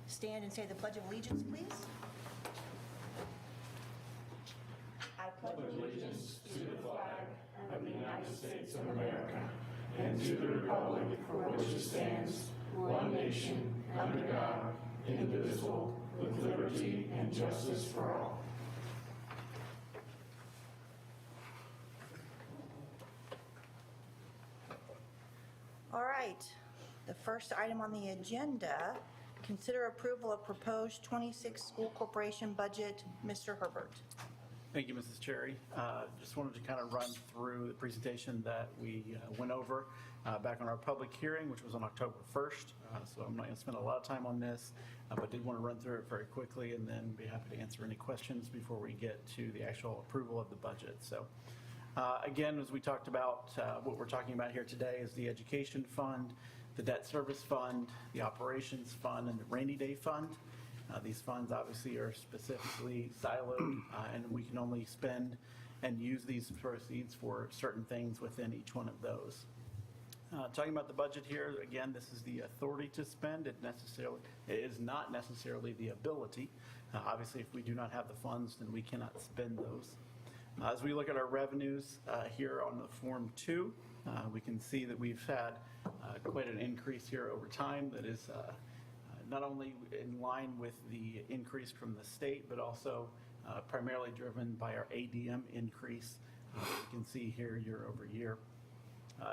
stand and say the Pledge of Allegiance, please. I pledge Allegiance to the flag of the United States of America and to the republic for which it stands, one nation, under God, indivisible, with liberty and justice for all. All right, the first item on the agenda, consider approval of proposed 26 school corporation budget. Mr. Herbert. Thank you, Mrs. Cherry. Just wanted to kind of run through the presentation that we went over back on our public hearing, which was on October 1st. So I'm not going to spend a lot of time on this, but did want to run through it very quickly and then be happy to answer any questions before we get to the actual approval of the budget. So again, as we talked about, what we're talking about here today is the education fund, the debt service fund, the operations fund, and the rainy day fund. These funds obviously are specifically siloed, and we can only spend and use these proceeds for certain things within each one of those. Talking about the budget here, again, this is the authority to spend. It is not necessarily the ability. Obviously, if we do not have the funds, then we cannot spend those. As we look at our revenues here on the Form 2, we can see that we've had quite an increase here over time that is not only in line with the increase from the state, but also primarily driven by our ADM increase. You can see here year over year.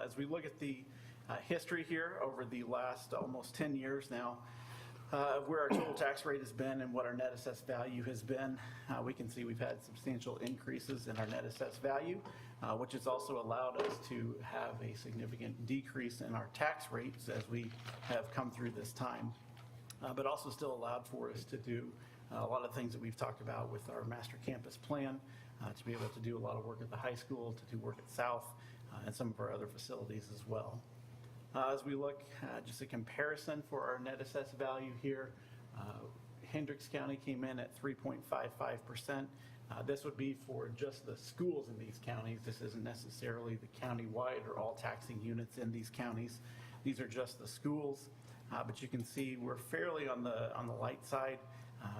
As we look at the history here over the last almost 10 years now, where our total tax rate has been and what our net assessed value has been, we can see we've had substantial increases in our net assessed value, which has also allowed us to have a significant decrease in our tax rates as we have come through this time. But also still allowed for us to do a lot of things that we've talked about with our master campus plan, to be able to do a lot of work at the high school, to do work at South, and some of our other facilities as well. As we look, just a comparison for our net assessed value here, Hendricks County came in at 3.55%. This would be for just the schools in these counties. This isn't necessarily the county-wide or all taxing units in these counties. These are just the schools. But you can see we're fairly on the light side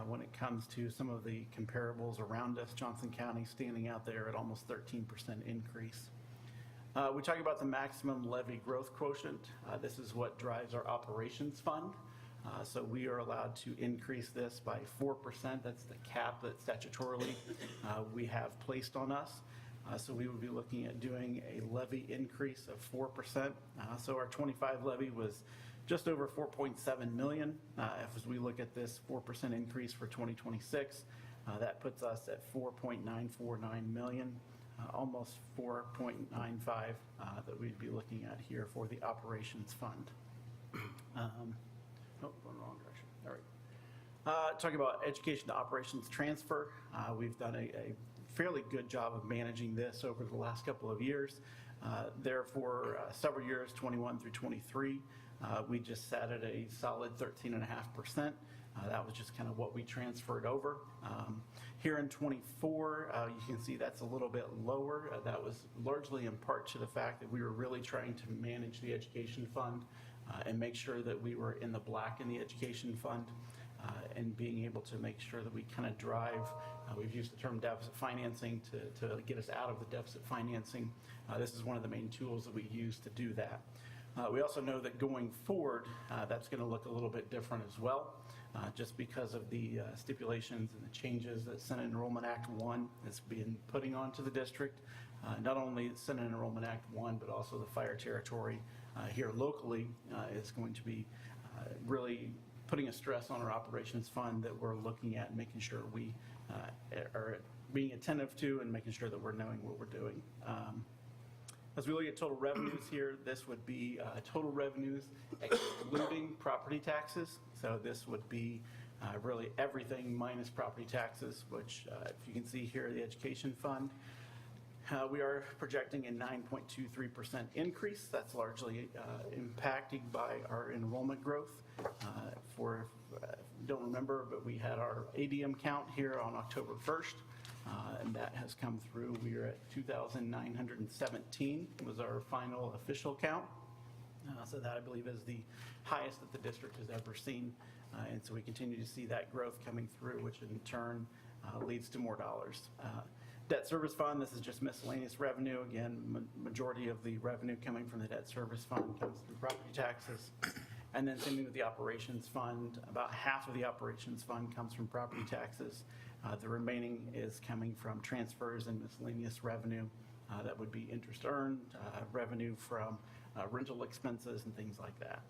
when it comes to some of the comparables around us. Johnson County standing out there at almost 13% increase. We talk about the maximum levy growth quotient. This is what drives our operations fund. So we are allowed to increase this by 4%. That's the cap that statutorily we have placed on us. So we would be looking at doing a levy increase of 4%. So our 25 levy was just over 4.7 million. As we look at this 4% increase for 2026, that puts us at 4.949 million, almost 4.95 that we'd be looking at here for the operations fund. Going the wrong direction. All right. Talking about education to operations transfer, we've done a fairly good job of managing this over the last couple of years. Therefore, several years, 21 through 23, we just sat at a solid 13.5%. That was just kind of what we transferred over. Here in 24, you can see that's a little bit lower. That was largely in part to the fact that we were really trying to manage the education fund and make sure that we were in the black in the education fund. And being able to make sure that we kind of drive, we've used the term deficit financing to get us out of the deficit financing. This is one of the main tools that we use to do that. We also know that going forward, that's going to look a little bit different as well, just because of the stipulations and the changes that Senate Enrollment Act 1 has been putting onto the district. Not only Senate Enrollment Act 1, but also the fire territory here locally is going to be really putting a stress on our operations fund that we're looking at and making sure we are being attentive to and making sure that we're knowing what we're doing. As we look at total revenues here, this would be total revenues excluding property taxes. So this would be really everything minus property taxes, which if you can see here, the education fund, we are projecting a 9.23% increase. That's largely impacted by our enrollment growth. Don't remember, but we had our ADM count here on October 1st, and that has come through. We are at 2,917 was our final official count. So that, I believe, is the highest that the district has ever seen And so we continue to see that growth coming through, which in turn leads to more dollars. Debt service fund, this is just miscellaneous revenue. Again, majority of the revenue coming from the debt service fund comes through property taxes. And then same thing with the operations fund. About half of the operations fund comes from property taxes. The remaining is coming from transfers and miscellaneous revenue. That would be interest earned, revenue from rental expenses and things like that.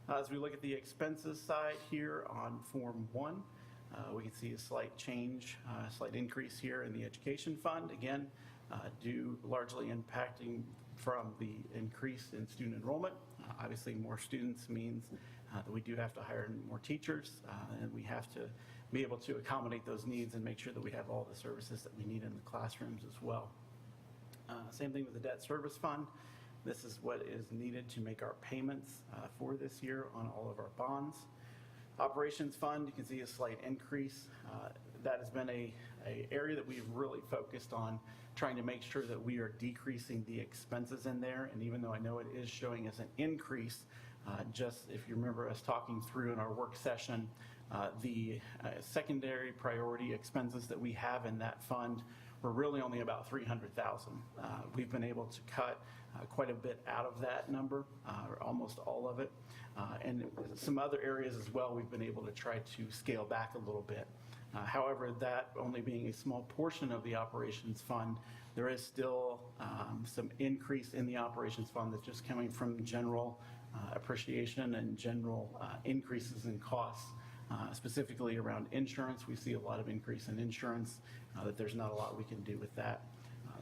As we look at the expenses side here on Form 1, we can see a slight change, a slight increase here in the education fund. Again, due largely impacting from the increase in student enrollment. Obviously, more students means that we do have to hire more teachers, and we have to be able to accommodate those needs and make sure that we have all the services that we need in the classrooms as well. Same thing with the debt service fund. This is what is needed to make our payments for this year on all of our bonds. Operations fund, you can see a slight increase. That has been a area that we've really focused on trying to make sure that we are decreasing the expenses in there. And even though I know it is showing as an increase, just if you remember us talking through in our work session, the secondary priority expenses that we have in that fund were really only about $300,000. We've been able to cut quite a bit out of that number, or almost all of it. And some other areas as well, we've been able to try to scale back a little bit. However, that only being a small portion of the operations fund, there is still some increase in the operations fund that's just coming from general appreciation and general increases in costs. Specifically around insurance, we see a lot of increase in insurance, that there's not a lot we can do with that.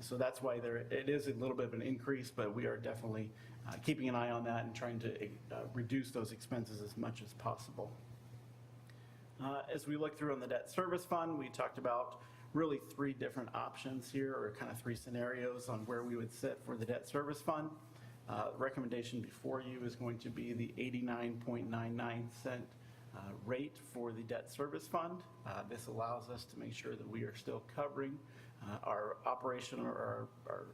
So that's why it is a little bit of an increase, but we are definitely keeping an eye on that and trying to reduce those expenses as much as possible. As we look through on the debt service fund, we talked about really 3 different options here, or kind of 3 scenarios on where we would sit for the debt service fund. The recommendation before you is going to be the 89.99 cent rate for the debt service fund. This allows us to make sure that we are still covering our operation or our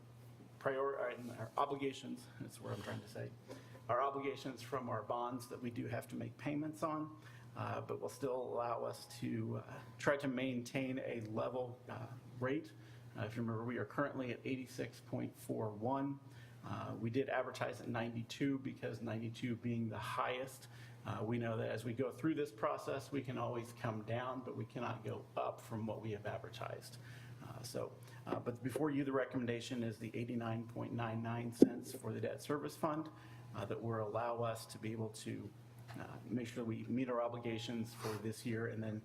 obligations, that's what I'm trying to say, our obligations from our bonds that we do have to make payments on, but will still allow us to try to maintain a level rate. If you remember, we are currently at 86.41. We did advertise at 92 because 92 being the highest. We know that as we go through this process, we can always come down, but we cannot go up from what we have advertised. But before you, the recommendation is the 89.99 cents for the debt service fund that will allow us to be able to make sure we meet our obligations for this year, and then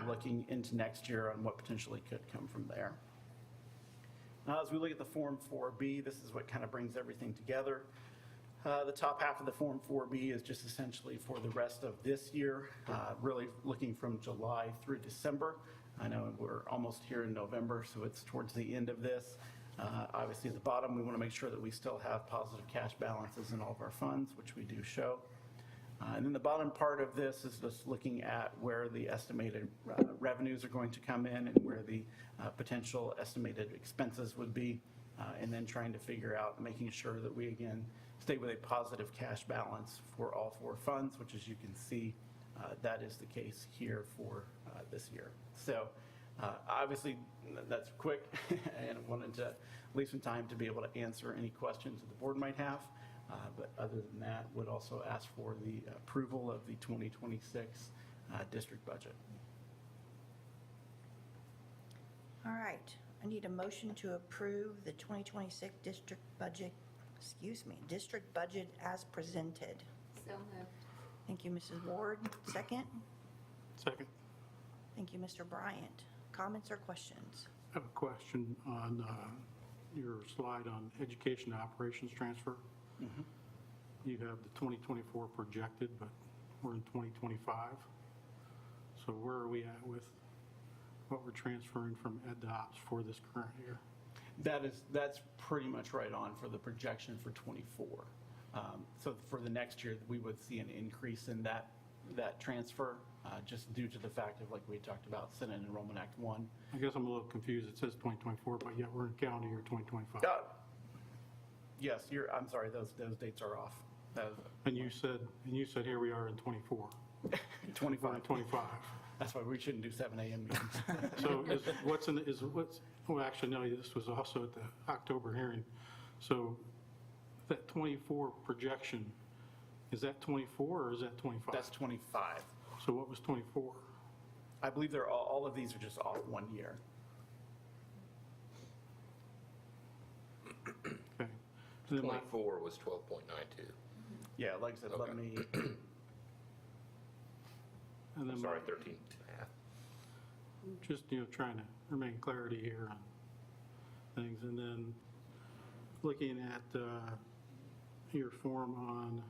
looking into next year on what potentially could come from there. As we look at the Form 4B, this is what kind of brings everything together. The top half of the Form 4B is just essentially for the rest of this year, really looking from July through December. I know we're almost here in November, so it's towards the end of this. Obviously, at the bottom, we want to make sure that we still have positive cash balances in all of our funds, which we do show. And then the bottom part of this is just looking at where the estimated revenues are going to come in and where the potential estimated expenses would be, and then trying to figure out, making sure that we, again, stay with a positive cash balance for all 4 funds, which, as you can see, that is the case here for this year. So obviously that's quick, and I wanted to leave some time to be able to answer any questions that the board might have. But other than that, would also ask for the approval of the 2026 district budget. All right, I need a motion to approve the 2026 district budget, district budget as presented. So moved. Thank you, Mrs. Ward. Second? Second. Thank you, Mr. Bryant. Comments or questions? I have a question on your slide on education to operations transfer. Mm-hmm. You have the 2024 projected, but we're in 2025. So where are we at with what we're transferring from ed to ops for this current year? That's pretty much right on for the projection for 24. So for the next year, we would see an increase in that transfer, just due to the fact of, like we talked about, Senate Enrollment Act 1. I guess I'm a little confused. It says 2024, but yet we're in calendar year 2025. Yes, I'm sorry, those dates are off. And you said here we are in 24. We're 25. in 25. That's why we shouldn't do 7 a.m. meetings. So well, actually, no, this was also at the October hearing. So that 24 projection, is that 24 or is that 25? That's 25. So what was 24? I believe all of these are just off 1 year. Okay. And then 24 was 12.92. Yeah, like I said, let Okay. me, and then Sorry, 13 and a half. just, trying to remain clarity here on things. And then looking at your form on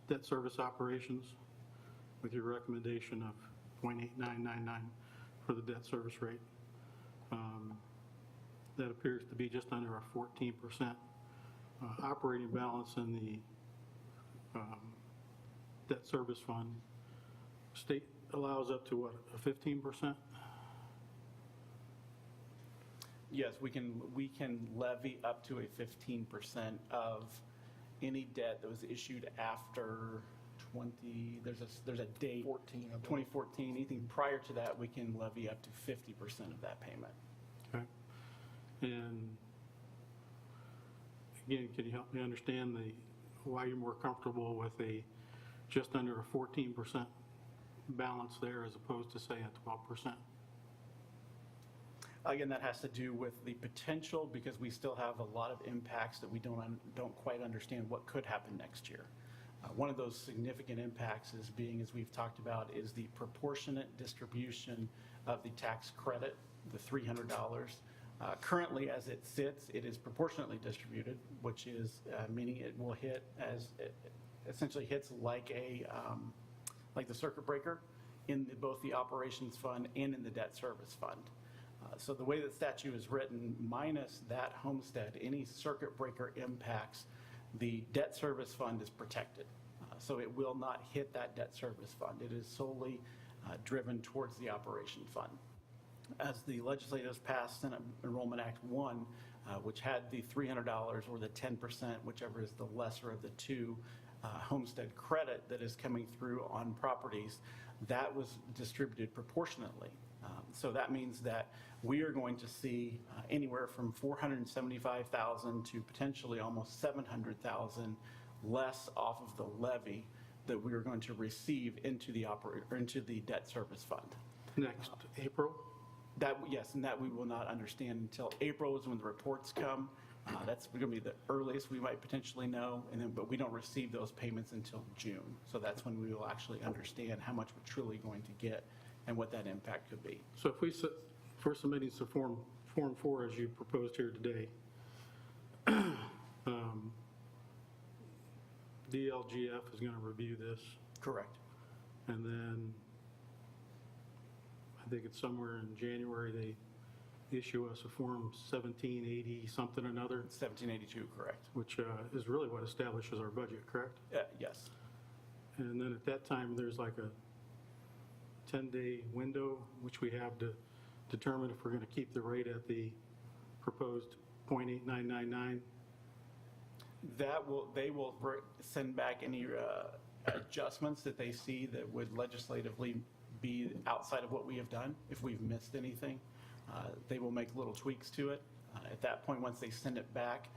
debt service operations with your recommendation of 0.8999 for the debt service rate. That appears to be just under a 14% operating balance in the debt service fund. State allows up to what, a 15%? yes, we can levy up to a 15% of any debt that was issued after 20, there's a date. 2014, anything prior to that, we can levy up to 50% of that payment. Okay. And again, can you help me understand why you're more comfortable with just under a 14% balance there as opposed to, say, a 12%? Again, that has to do with the potential, because we still have a lot of impacts that we don't quite understand what could happen next year. One of those significant impacts is as we've talked about, is the proportionate distribution of the tax credit, the $300. Currently, as it sits, it is proportionately distributed, which is meaning it will hit it essentially hits like the circuit breaker in both the operations fund and in the debt service fund. So the way that statute is written, minus that homestead, any circuit breaker impacts, the debt service fund is protected. So it will not hit that debt service fund. It is solely driven towards the operation fund. As the legislators passed Senate Enrollment Act 1, which had the $300 or the 10%, whichever is the lesser of the two, homestead credit that is coming through on properties, that was distributed proportionately. So that means that we are going to see anywhere from $475,000 to potentially almost $700,000 less off of the levy that we are going to receive into the debt service fund. Next April? Yes, and that we will not understand until April is when the reports come. That's going to be the earliest we might potentially know, but we don't receive those payments until June. So that's when we will actually understand how much we're truly going to get and what that impact could be. So if we're submitting to Form 4 as you proposed here today, DLGF is going to review this, Correct. and then I think it's somewhere in January they issue us a Form 1780 something or another, 1782, correct. which is really what establishes our budget, correct? Yes. And then at that time, there's like a 10-day window, which we have to determine if we're going to keep the rate at the proposed 0.8999. They will send back any adjustments that they see that would legislatively be outside of what we have done. If we've missed anything, they will make little tweaks to it. At that point, once they send it back,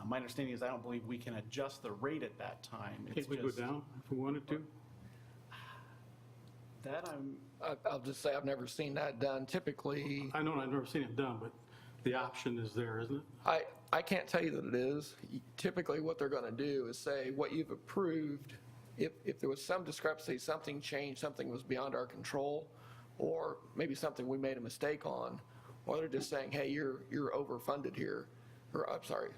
my understanding is I don't believe we can adjust the rate at that time. Can't we go down if we wanted to? I'll just say I've never seen that done. Typically, I know I've never seen it done, but the option is there, isn't it? I can't tell you that it is. Typically, what they're going to do is say what you've approved, if there was some discrepancy, something changed, something was beyond our control, or maybe something we made a mistake on, or they're just saying, hey, you're overfunded here, or I'm sorry,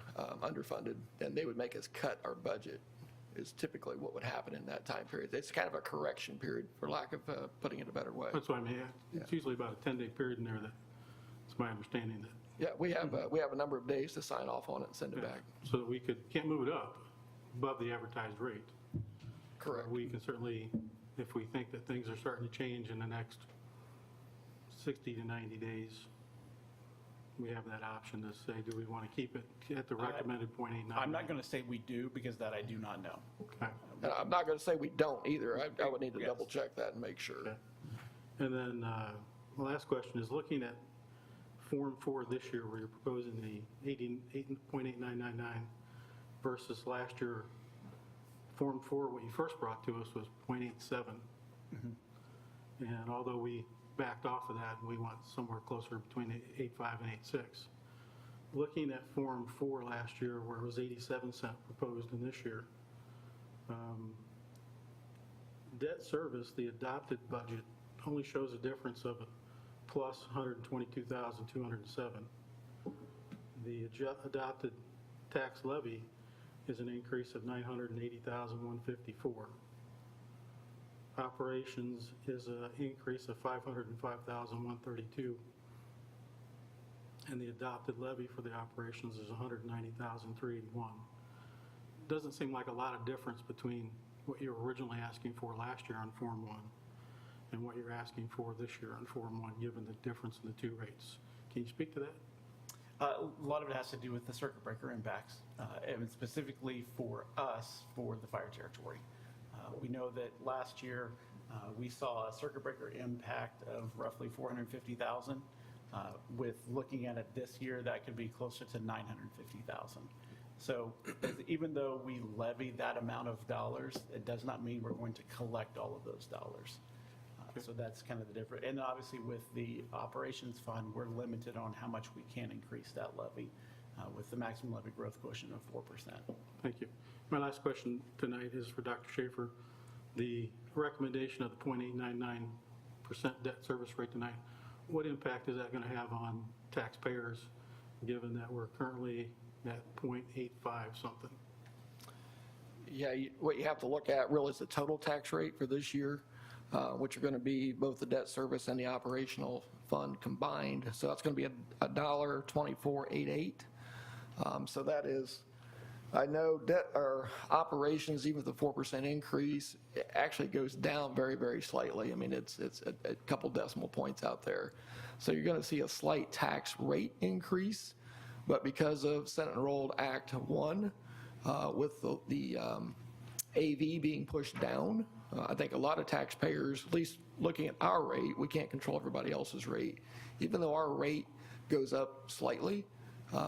underfunded, then they would make us cut our budget, is typically what would happen in that time period. It's kind of a correction period, for lack of putting it a better way. That's what I mean. It's usually about a 10-day period in there it's my understanding that. Yeah, we have a number of days to sign off on it and send it back. So that we can't move it up above the advertised rate. Correct. We can certainly, if we think that things are starting to change in the next 60 to 90 days, we have that option to say, do we want to keep it at the recommended 0.89? I'm not going to say we do, because that I do not know. Okay. And I'm not going to say we don't either. I would need to Yes. double check that and make sure. Okay. And then the last question is, looking at Form 4 this year, where you're proposing the 0.8999 versus last year, Form 4, what you first brought to us was 0.87. And although we backed off of that, we went somewhere closer between 8.5 and 8.6. Looking at Form 4 last year, where it was 87 cent proposed in this year, debt service, the adopted budget, only shows a difference of plus 122,207. The adopted tax levy is an increase of 980,154. Operations is an increase of 505,132. And the adopted levy for the operations is 190,381. Doesn't seem like a lot of difference between what you were originally asking for last year on Form 1 and what you're asking for this year on Form 1, given the difference in the two rates. Can you speak to that? A lot of it has to do with the circuit breaker impacts, and specifically for us, for the fire territory. We know that last year we saw a circuit breaker impact of roughly 450,000. With looking at it this year, that could be closer to 950,000. So even though we levy that amount of dollars, it does not mean we're going to collect all of those dollars. So that's kind of the difference. And obviously with the operations fund, we're limited on how much we can increase that levy with the maximum levy growth quotient of 4%. Thank you. My last question tonight is for Dr. Schaefer. The recommendation of the 0.899% debt service rate tonight, what impact is that going to have on taxpayers, given that we're currently at 0.85 something? Yeah, what you have to look at really is the total tax rate for this year, which are going to be both the debt service and the operational fund combined. So that's going to be $1.2488. So that is, I know debt or operations, even with the 4% increase, it actually goes down very, very slightly. I mean, it's a couple decimal points out there. So you're going to see a slight tax rate increase, but because of Senate Enrolled Act 1, with the AV being pushed down, I think a lot of taxpayers, at least looking at our rate, we can't control everybody else's rate. Even though our rate goes up slightly,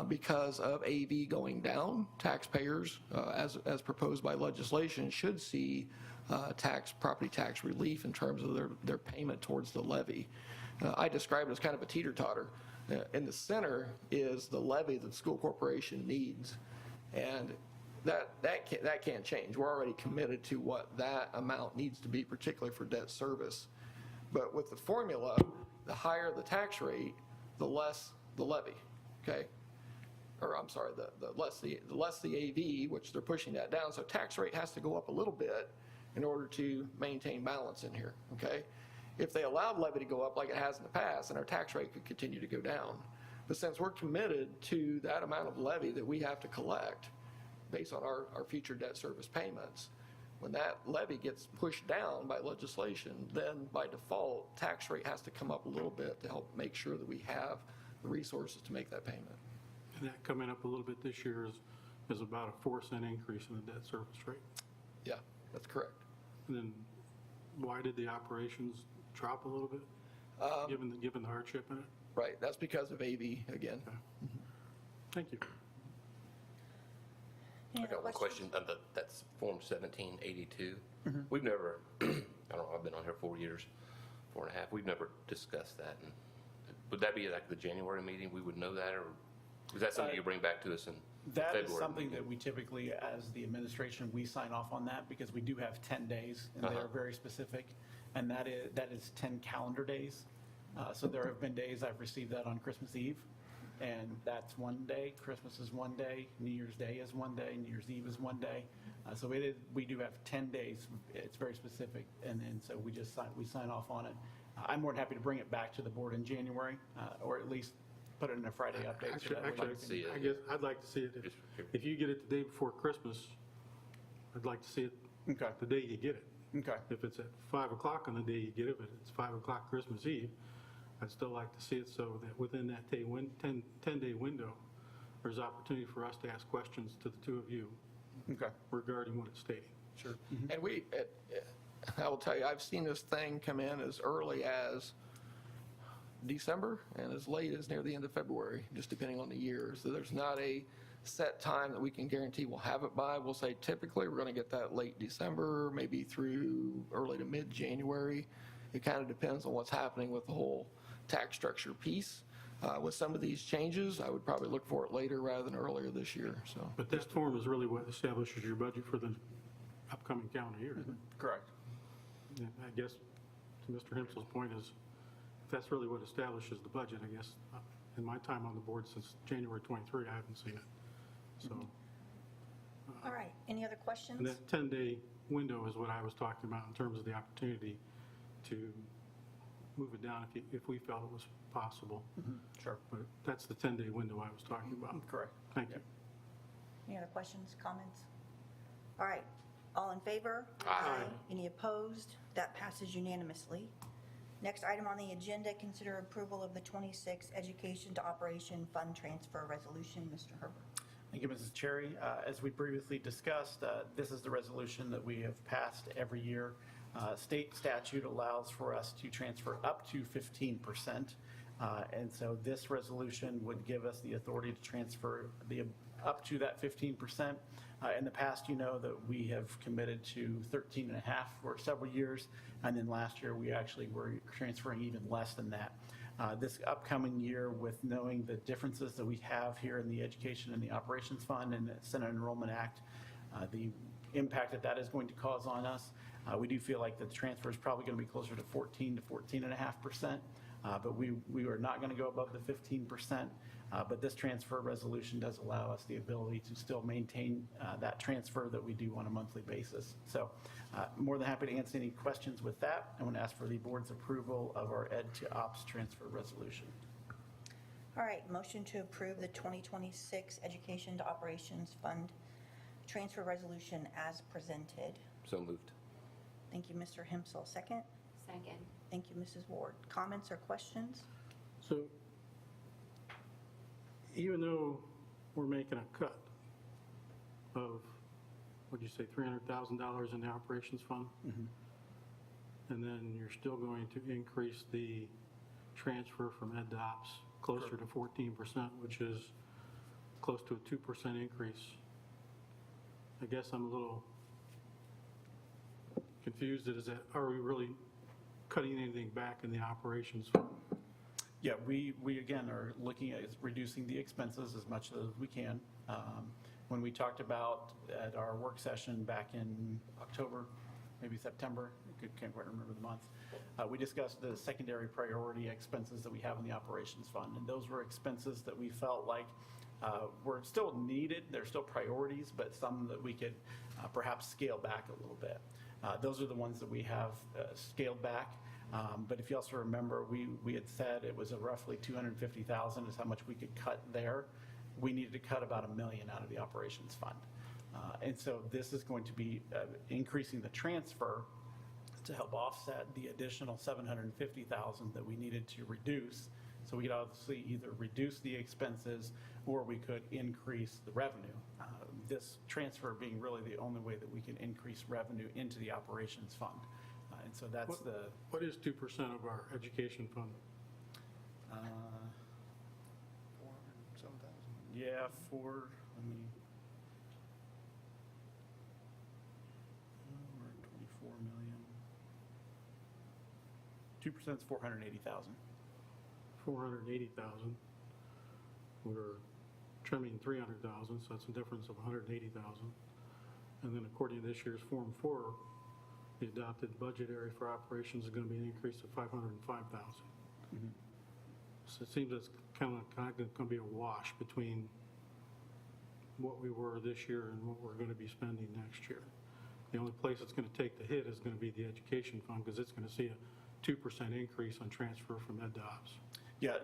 because of AV going down, taxpayers, as proposed by legislation, should see property tax relief in terms of their payment towards the levy. I describe it as kind of a teeter-totter. In the center is the levy that the school corporation needs, and that can't change. We're already committed to what that amount needs to be, particularly for debt service. But with the formula, the higher the tax rate, the less the levy, okay? Or I'm sorry, the less the AV, which they're pushing that down. So tax rate has to go up a little bit in order to maintain balance in here, okay? If they allowed levy to go up like it has in the past, then our tax rate could continue to go down. But since we're committed to that amount of levy that we have to collect based on our future debt service payments, when that levy gets pushed down by legislation, then by default, tax rate has to come up a little bit to help make sure that we have the resources to make that payment. And that coming up a little bit this year is about a 4-cent increase in the debt service rate. Yeah, that's correct. And then why did the operations drop a little bit, given the hardship in it? Right, that's because of AV again. Okay. Thank you. Any I other got one questions? question. That's Form 1782. We've never, I don't know, I've been on here 4 years, 4.5. We've never discussed that. And would that be like the January meeting? We would know that, or is that something you bring back to us in That February? is something that we typically, as the administration, we sign off on that because we do have 10 days and they are very specific. And that is 10 calendar days. So there have been days I've received that on Christmas Eve, and that's one day. Christmas is one day. New Year's Day is one day. New Year's Eve is one day. So we do have 10 days. It's very specific, and so we sign off on it. I'm more than happy to bring it back to the board in January, or at least put it in a Friday update. Actually, that way you can- see it. I guess I'd like to see it. If you get it the day before Christmas, I'd like to see it Okay. the day you get it. Okay. If it's at 5 o'clock on the day you get it, but it's 5 o'clock Christmas Eve, I'd still like to see it so that within that 10-day window, there's opportunity for us to ask questions to the two of you Okay. regarding what it's stating. Sure. And I will tell you, I've seen this thing come in as early as December and as late as near the end of February, just depending on the year. So there's not a set time that we can guarantee we'll have it by. We'll say typically we're going to get that late December, maybe through early to mid-January. It kind of depends on what's happening with the whole tax structure piece. With some of these changes, I would probably look for it later rather than earlier this year, so. But this form is really what establishes your budget for the upcoming calendar year, isn't it? Correct. And I guess, to Mr. Hempsel's point is, if that's really what establishes the budget, I guess, in my time on the board since January 23, I haven't seen it. So, All right, any other and questions? that 10-day window is what I was talking about in terms of the opportunity to move it down if we felt it was possible. Sure. But that's the 10-day window I was talking about. Correct. Thank you. Any other questions, comments? All right, all in favor? Aye. Any opposed? That passes unanimously. Next item on the agenda, consider approval of the 26 Education to Operation Fund Transfer Resolution. Mr. Herbert. Thank you, Mrs. Cherry. As we previously discussed, this is the resolution that we have passed every year. State statute allows for us to transfer up to 15%. And so this resolution would give us the authority to transfer up to that 15%. In the past, you know that we have committed to 13.5 for several years. And then last year, we actually were transferring even less than that. This upcoming year, with knowing the differences that we have here in the Education and the Operations Fund and the Senate Enrollment Act, the impact that is going to cause on us, we do feel like the transfer is probably going to be closer to 14 to 14.5%, but we are not going to go above the 15%. But this transfer resolution does allow us the ability to still maintain that transfer that we do on a monthly basis. So more than happy to answer any questions with that. I want to ask for the board's approval of our Ed to Ops transfer resolution. All right, motion to approve the 2026 Education to Operations Fund Transfer Resolution as presented. So moved. Thank you, Mr. Hempsel. Second? Second. Thank you, Mrs. Ward. Comments or questions? So even though we're making a cut of, what'd you say, $300,000 in the operations fund? And then you're still going to increase the transfer from ed to ops closer to 14%, which is close to a 2% increase. I guess I'm a little confused. Are we really cutting anything back in the operations fund? Yeah, we again are looking at reducing the expenses as much as we can. When we talked about at our work session back in October, maybe September, I can't quite remember the month, we discussed the secondary priority expenses that we have in the operations fund. And those were expenses that we felt like were still needed. They're still priorities, but some that we could perhaps scale back a little bit. Those are the ones that we have scaled back. But if you also remember, we had said it was a roughly $250,000 is how much we could cut there. We needed to cut about $1 million out of the operations fund. And so this is going to be increasing the transfer to help offset the additional $750,000 that we needed to reduce. So we could obviously either reduce the expenses or we could increase the revenue. This transfer being really the only way that we can increase revenue into the operations fund. And so that's What is 2% of our education fund? 407,000. Yeah, we're at 24 million. 2% is 480,000. 480,000. We're trimming 300,000, so that's a difference of 180,000. And then according to this year's Form 4, the adopted budget area for operations is going to be an increase of 505,000. So it seems it's kind of going to be a wash between what we were this year and what we're going to be spending next year. The only place it's going to take the hit is going to be the education fund, because it's going to see a 2% increase on transfer from ed to ops. Yeah,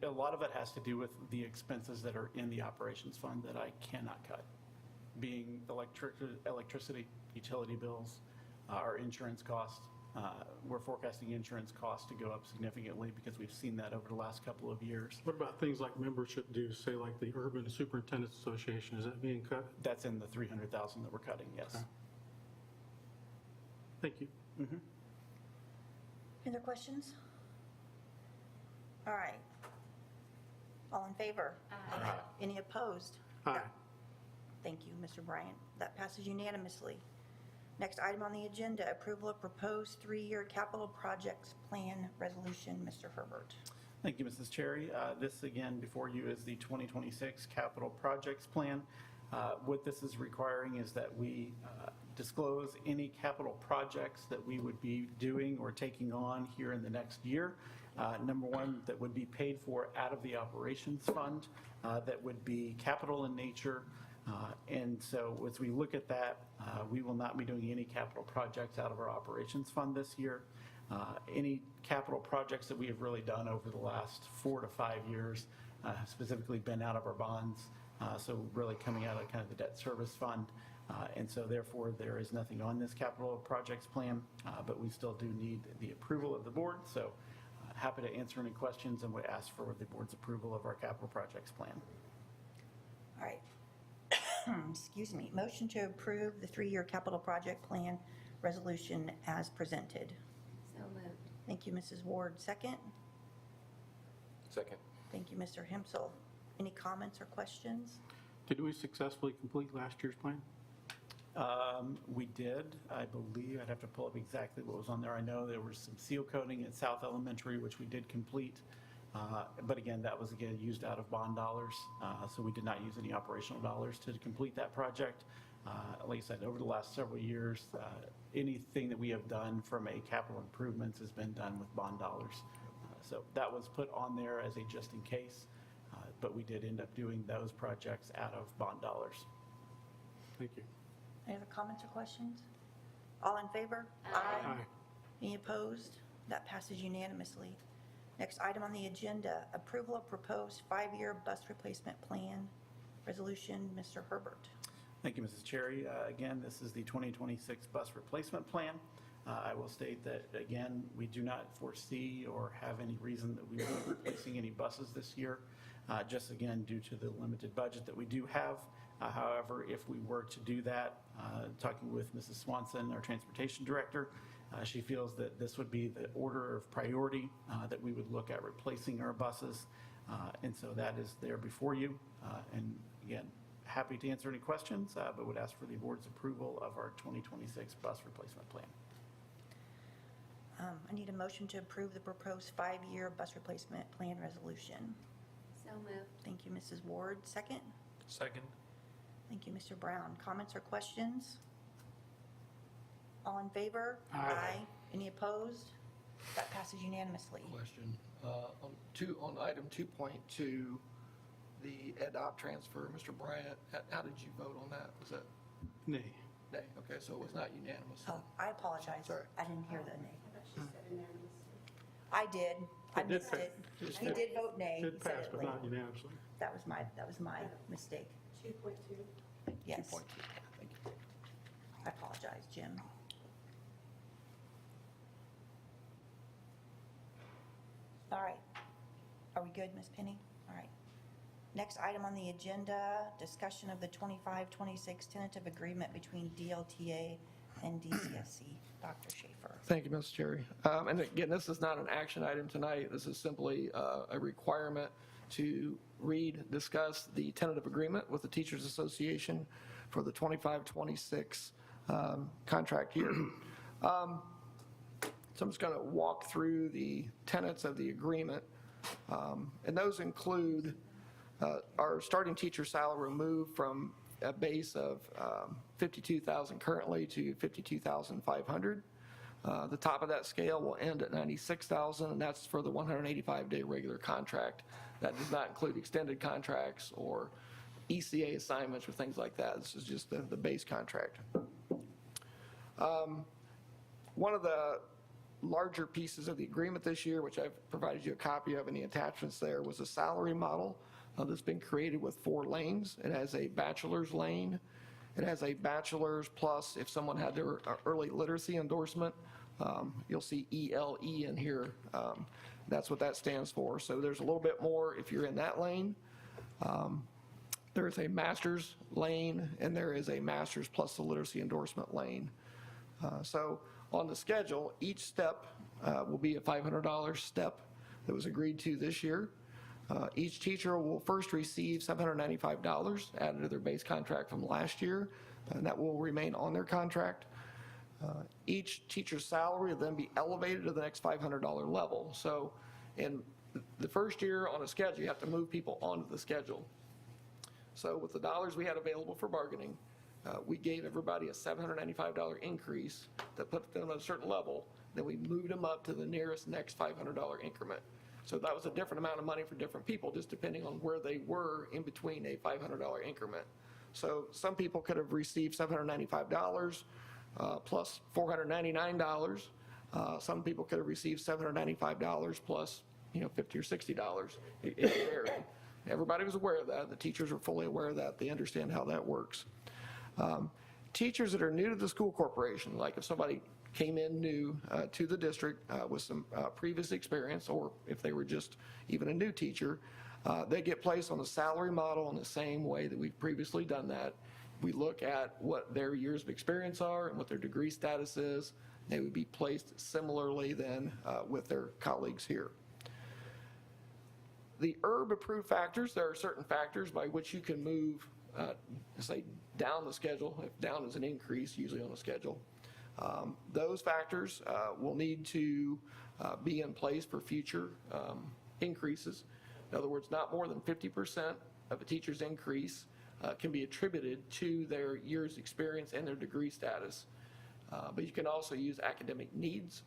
a lot of it has to do with the expenses that are in the operations fund that I cannot cut, being electricity, utility bills, our insurance costs. We're forecasting insurance costs to go up significantly because we've seen that over the last couple of years. What about things like membership dues, say like the Urban Superintendent's Association, is that being cut? That's in the 300,000 that we're cutting, yes. Okay. Thank you. Any other questions? All right. All in favor? Aye. Any opposed? Aye. Thank you, Mr. Bryant. That passes unanimously. Next item on the agenda, approval of proposed 3-year capital projects plan resolution. Mr. Herbert. Thank you, Mrs. Cherry. This, again, before you is the 2026 capital projects plan. What this is requiring is that we disclose any capital projects that we would be doing or taking on here in the next year. Number one, that would be paid for out of the operations fund, that would be capital in nature. And so as we look at that, we will not be doing any capital projects out of our operations fund this year. Any capital projects that we have really done over the last 4 to 5 years have specifically been out of our bonds, so really coming out of kind of the debt service fund. And so therefore, there is nothing on this capital projects plan, but we still do need the approval of the board. So happy to answer any questions and would ask for the board's approval of our capital projects plan. All right. Excuse me. Motion to approve the 3-year capital project plan resolution as presented. So moved. Thank you, Mrs. Ward. Second. Second. Thank you, Mr. Hempsel. Any comments or questions? Did we successfully complete last year's plan? We did, I believe. I'd have to pull up exactly what was on there. I know there was some seal coating at South Elementary, which we did complete. But again, that was again used out of bond dollars. So we did not use any operational dollars to complete that project. Like I said, over the last several years, anything that we have done from a capital improvements has been done with bond dollars. So that was put on there as a just in case, but we did end up doing those projects out of bond dollars. Thank you. Any other comments or questions? All in favor? Aye. Any opposed? That passes unanimously. Next item on the agenda, approval of proposed 5-year bus replacement plan resolution. Mr. Herbert. Thank you, Mrs. Cherry. Again, this is the 2026 bus replacement plan. I will state that, again, we do not foresee or have any reason that we will be replacing any buses this year, just again, due to the limited budget that we do have. However, if we were to do that, talking with Mrs. Swanson, our transportation director, she feels that this would be the order of priority that we would look at replacing our buses. And so that is there before you. And again, happy to answer any questions, but would ask for the board's approval of our 2026 bus replacement plan. I need a motion to approve the proposed 5-year bus replacement plan resolution. So moved. Thank you, Mrs. Ward. Second. Second. Thank you, Mr. Brown. Comments or questions? All in favor? Aye. Any opposed? That passes unanimously. Question. On item 2.2, the EDOP transfer, Mr. Bryant, how did you vote on that? Was that Nay. nay? Okay, so it was not unanimous. Oh, I apologize. Sorry. I didn't hear the nay. I did. I It did missed pass. it. It He did- did vote nay. He It said passed, it but late. not unanimously. That was my mistake. 2.2. Yes. 2.2. Thank you. I apologize, Jim. All right. Are we good, Ms. Penny? All right. Next item on the agenda, discussion of the 25-26 tentative agreement between DLTA and DCSC. Dr. Schaefer. Thank you, Ms. Cherry. And again, this is not an action item tonight. This is simply a requirement to discuss the tentative agreement with the Teachers Association for the 25-26 contract year. So I'm just going to walk through the tenets of the agreement. And those include our starting teacher salary moved from a base of $52,000 currently to $52,500. The top of that scale will end at $96,000, and that's for the 185-day regular contract. That does not include extended contracts or ECA assignments or things like that. This is just the base contract. One of the larger pieces of the agreement this year, which I've provided you a copy of in the attachments there, was a salary model that's been created with 4 lanes. It has a bachelor's lane. It has a bachelor's plus, if someone had their early literacy endorsement, You'll see ELE in here. That's what that stands for. So there's a little bit more if you're in that lane. There is a master's lane, and there is a master's plus the literacy endorsement lane. So on the schedule, each step will be a $500 step that was agreed to this year. Each teacher will first receive $795 added to their base contract from last year, and that will remain on their contract. Each teacher's salary will then be elevated to the next $500 level. So in the first year on a schedule, you have to move people onto the schedule. So with the dollars we had available for bargaining, we gave everybody a $795 increase that put them at a certain level. Then we moved them up to the nearest next $500 increment. So that was a different amount of money for different people, just depending on where they were in between a $500 increment. So some people could have received $795 plus $499. Some people could have received $795 plus, $50 or $60. It varied. Everybody was aware of that. The teachers are fully aware of that. They understand how that works. Teachers that are new to the school corporation, like if somebody came in new to the district with some previous experience, or if they were just even a new teacher, they get placed on the salary model in the same way that we've previously done that. We look at what their years of experience are and what their degree status is. They would be placed similarly then with their colleagues here. The ERB approved factors, there are certain factors by which you can move, say, down the schedule. If down is an increase, usually on a schedule. Those factors will need to be in place for future increases. In other words, not more than 50% of a teacher's increase can be attributed to their year's experience and their degree status. But you can also use academic needs.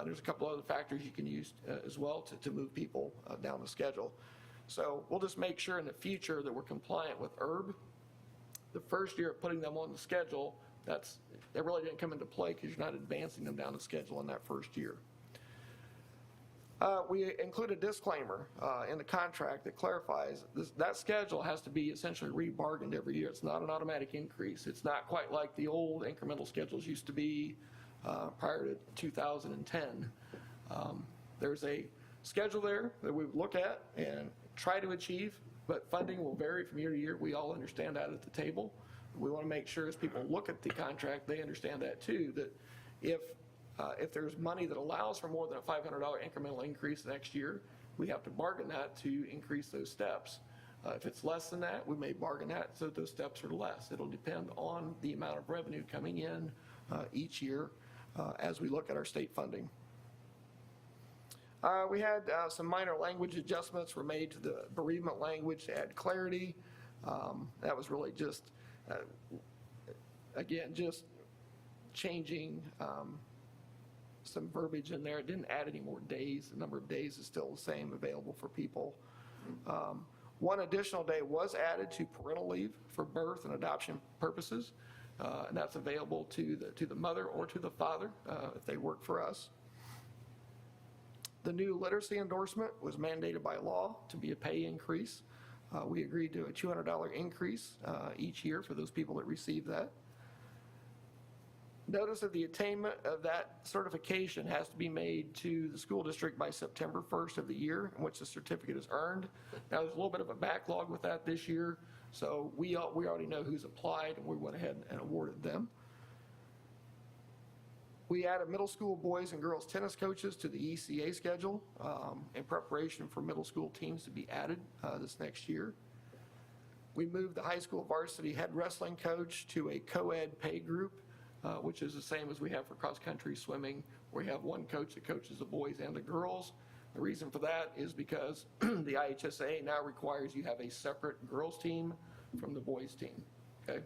There's a couple other factors you can use as well to move people down the schedule. So we'll just make sure in the future that we're compliant with ERB. The first year of putting them on the schedule, that really didn't come into play because you're not advancing them down the schedule in that first year. We include a disclaimer in the contract that clarifies that schedule has to be essentially rebargained every year. It's not an automatic increase. It's not quite like the old incremental schedules used to be prior to 2010. There's a schedule there that we look at and try to achieve, but funding will vary from year to year. We all understand that at the table. We want to make sure as people look at the contract, they understand that too, that if there's money that allows for more than a $500 incremental increase next year, we have to bargain that to increase those steps. If it's less than that, we may bargain that so those steps are less. It'll depend on the amount of revenue coming in each year as we look at our state funding. We had some minor language adjustments were made to the bereavement language to add clarity. That was really just, again, just changing some verbiage in there. It didn't add any more days. The number of days is still the same available for people. One additional day was added to parental leave for birth and adoption purposes, and that's available to the mother or to the father if they work for us. The new literacy endorsement was mandated by law to be a pay increase. We agreed to a $200 increase each year for those people that receive that. Notice of the attainment of that certification has to be made to the school district by September 1st of the year in which the certificate is earned. Now, there's a little bit of a backlog with that this year, so we already know who's applied, and we went ahead and awarded them. We added middle school boys and girls tennis coaches to the ECA schedule in preparation for middle school teams to be added this next year. We moved the high school varsity head wrestling coach to a co-ed pay group, which is the same as we have for cross-country swimming, where we have one coach that coaches the boys and the girls. The reason for that is because the IHSA now requires you have a separate girls team from the boys team, okay?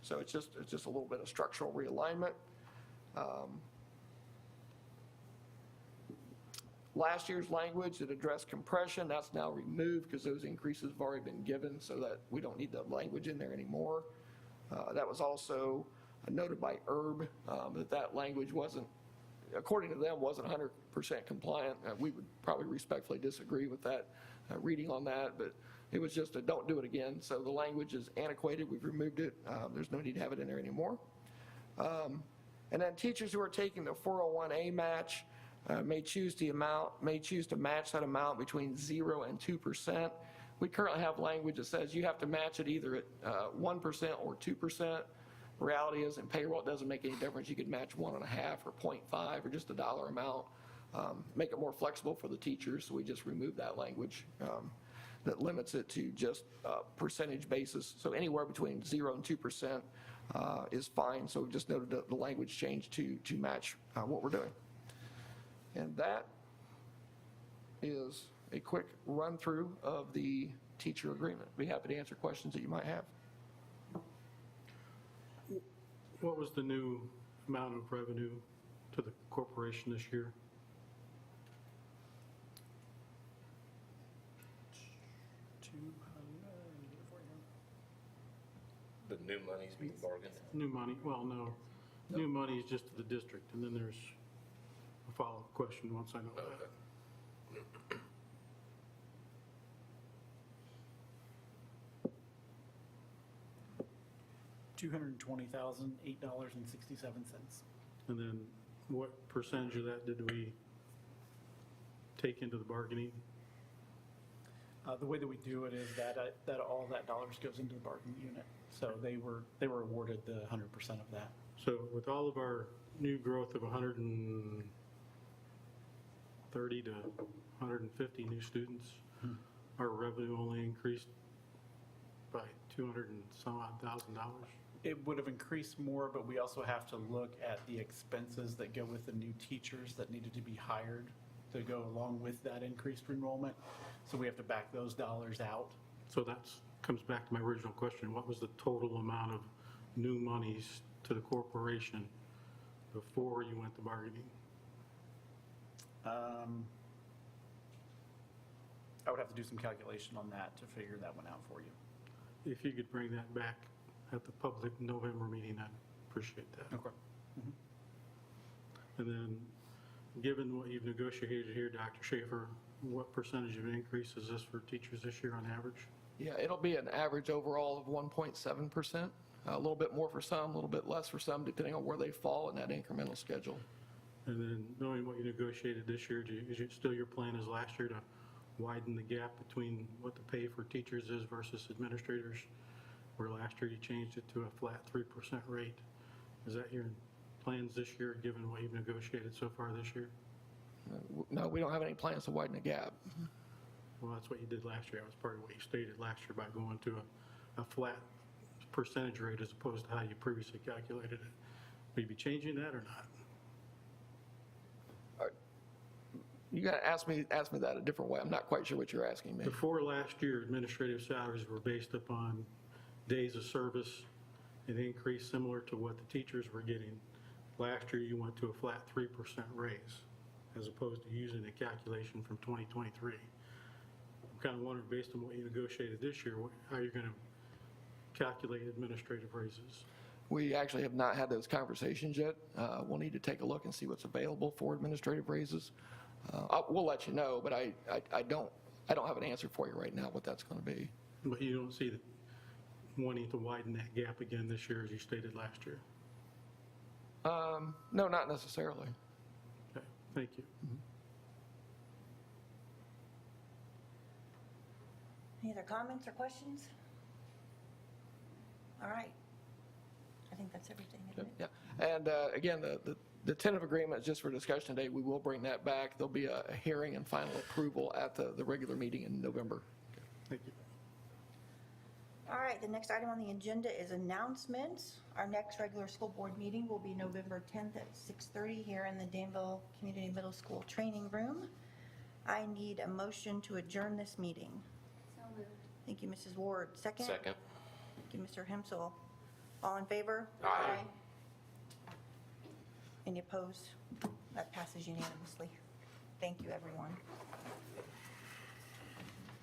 So it's just a little bit of structural realignment. Last year's language that addressed compression, that's now removed because those increases have already been given, so that we don't need the language in there anymore. That was also noted by ERB that language wasn't, according to them, wasn't 100% compliant. We would probably respectfully disagree with that reading on that, but it was just a don't do it again. So the language is antiquated. We've removed it. There's no need to have it in there anymore. And then teachers who are taking the 401A match may choose to match that amount between 0 and 2%. We currently have language that says you have to match it either at 1% or 2%. Reality is in payroll, it doesn't make any difference. You could match 1.5 or 0.5 or just a dollar amount. Make it more flexible for the teachers, so we just remove that language that limits it to just percentage basis. So anywhere between 0 and 2% is fine. So we just noted the language change to match what we're doing. And that is a quick run through of the teacher agreement. Be happy to answer questions that you might have. What was the new amount of revenue to the corporation this year? The new money's being bargained. New money, well, no, new money is just to the district, and then there's a follow-up question once I know that. Okay. $220,008.67. And then what percentage of that did we take into the bargaining? The way that we do it is that all that dollars goes into the bargaining unit. So they were awarded the 100% of that. So with all of our new growth of 130 to 150 new students, our revenue only increased by 200 and some odd thousand dollars. It would have increased more, but we also have to look at the expenses that go with the new teachers that needed to be hired to go along with that increased enrollment. So we have to back those dollars out. So that comes back to my original question. What was the total amount of new monies to the corporation before you went to bargaining? I would have to do some calculation on that to figure that one out for you. If you could bring that back at the public November meeting, I'd appreciate that. Okay. And then, given what you've negotiated here, Dr. Schaefer, what percentage of increase is this for teachers this year on average? Yeah, it'll be an average overall of 1.7%. A little bit more for some, a little bit less for some, depending on where they fall in that incremental schedule. And then, knowing what you negotiated this year, is it still your plan as last year to widen the gap between what the pay for teachers is versus administrators? Where last year you changed it to a flat 3% rate. Is that your plans this year, given what you've negotiated so far this year? No, we don't have any plans to widen the gap. Well, that's what you did last year. That was part of what you stated last year by going to a flat percentage rate as opposed to how you previously calculated it. Will you be changing that or not? You got to ask me that a different way. I'm not quite sure what you're asking me. Before last year, administrative salaries were based upon days of service, an increase similar to what the teachers were getting. Last year, you went to a flat 3% raise, as opposed to using a calculation from 2023. I'm kind of wondering, based on what you negotiated this year, how you're going to calculate administrative raises. We actually have not had those conversations yet. We'll need to take a look and see what's available for administrative raises. We'll let you know, but I don't have an answer for you right now what that's going to be. But you don't see wanting to widen that gap again this year as you stated last year? No, not necessarily. Okay, thank you. Any other comments or questions? All right. I think that's everything, isn't it? Yeah, and again, the tentative agreement is just for discussion today. We will bring that back. There'll be a hearing and final approval at the regular meeting in November. Thank you. All right, the next item on the agenda is announcements. Our next regular school board meeting will be November 10th at 6:30 here in the Danville Community Middle School Training Room. I need a motion to adjourn this meeting. So moved. Thank you, Mrs. Ward. Second? Second. Thank you, Mr. Hensel. All in favor? Aye. Any opposed? That passes unanimously. Thank you, everyone.